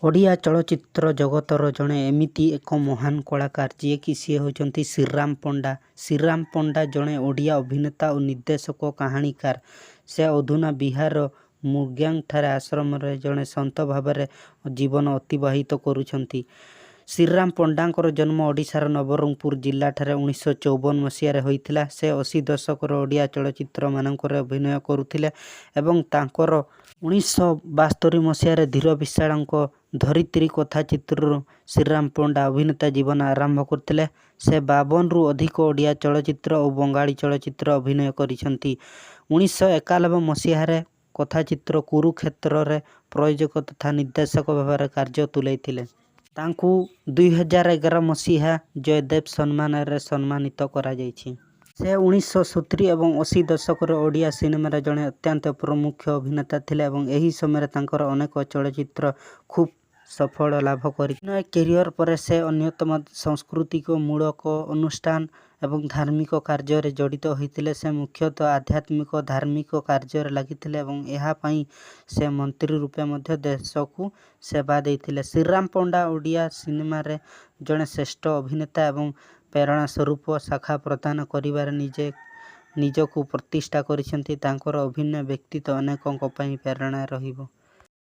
ଓଡ଼ିଆ ଚଳଚ୍ଚିତ୍ର ଜଗତର ଜଣେ ଏମିତି ଏକ ମହାନ କଳାକାର ଯିଏକି ସିଏ ହେଉଛନ୍ତି ଶ୍ରୀରାମ ପଣ୍ଡା। ଶ୍ରୀରାମ ପଣ୍ଡା ଜଣେ ଓଡ଼ିଆ ଅଭିନେତା ଓ ନିର୍ଦ୍ଦେଶକ କାହାଣୀକାର। ସେ ଅଧୁନା ବିହାରର ମୁର୍ଗାଂଠାରେ ଆଶ୍ରମରେ ଜଣେ ସନ୍ଥ ଭାବରେ ଜୀବନ ଅତିବାହିତ କରୁଛନ୍ତି। ଶ୍ରୀରାମ ପଣ୍ଡାଙ୍କର ଜନ୍ମ ଓଡ଼ିଶାର ନବରଙ୍ଗପୁର ଜିଲ୍ଲାଠାରେ 1954 ମସିହାରେ ହୋଇଥିଲା। ସେ 80 ଦଶକର ଓଡ଼ିଆ ଚଳଚ୍ଚିତ୍ରମାନଙ୍କରେ ଅଭିନୟ କରୁଥିଲେ ଏବଂ ତାଙ୍କର 1972 ମସିହାରେ ଧୀର ବିଶାଳଙ୍କ ଧରିତ୍ରୀ କଥା ଚିତ୍ରରୁ ଶ୍ରୀରାମ ପଣ୍ଡା ଅଭିନେତା ଜୀବନ ଆରମ୍ଭ କରିଥିଲେ। ସେ 52ରୁ ଅଧିକ ଓଡ଼ିଆ ଚଳଚ୍ଚିତ୍ର ଓ ବଙ୍ଗାଳୀ ଚଳଚ୍ଚିତ୍ର ଅଭିନୟ କରିଛନ୍ତି। 1991 ମସିହାରେ କଥାଚିତ୍ର କୁରୁକ୍ଷେତ୍ରରେ ପ୍ରଯୋଜକ ତଥା ନିର୍ଦ୍ଦେଶକ ଭାବରେ କାର୍ଯ୍ୟ ତୁଲାଇଥିଲେ। ତାଙ୍କୁ 2011 ମସିହା ଜୟଦେବ ସମ୍ମାନରେ ସମ୍ମାନିତ କରାଯାଇଛି। ସେ 1970 ଏବଂ 80 ଦଶକରେ ଓଡ଼ିଆ ସିନେମାରେ ଜଣେ ଅତ୍ୟନ୍ତ ପ୍ରମୁଖ ଅଭିନେତା ଥିଲେ ଏବଂ ଏହି ସମୟରେ ତାଙ୍କର ଅନେକ ଚଳଚ୍ଚିତ୍ର ଖୁବ୍ ସଫଳ ଲାଭ କରିଥିଲେ। ଅଭିନୟ କ୍ୟାରିୟର ପରେ ସେ ଅନ୍ୟତମ ସାଂସ୍କୃତିକ ମୂଳକ ଅନୁଷ୍ଠାନ ଏବଂ ଧାର୍ମିକ କାର୍ଯ୍ୟରେ ଜଡ଼ିତ ହୋଇଥିଲେ। ସେ ମୁଖ୍ୟତଃ ଆଧ୍ୟାତ୍ମିକ ଧାର୍ମିକ କାର୍ଯ୍ୟରେ ଲାଗିଥିଲେ ଏବଂ ଏହା ପାଇଁ ସେ ମନ୍ତ୍ରୀ ରୂପେ ମଧ୍ୟ ଦେଶକୁ ସେବା ଦେଇଥିଲେ। ଶ୍ରୀରାମ ପଣ୍ଡା ଓଡ଼ିଆ ସିନେମାରେ ଜଣେ ଶ୍ରେଷ୍ଠ ଅଭିନେତା ଏବଂ ପ୍ରେରଣା ସ୍ୱରୂପ ଶାଖା ପ୍ରଦାନ କରିବାରେ ନିଜକୁ ପ୍ରତିଷ୍ଠା କରିଛନ୍ତି। ତାଙ୍କର ଅଭିନୟ ବ୍ୟତୀତ ଅନେକଙ୍କ ପାଇଁ ପ୍ରେରଣା ରହିବ।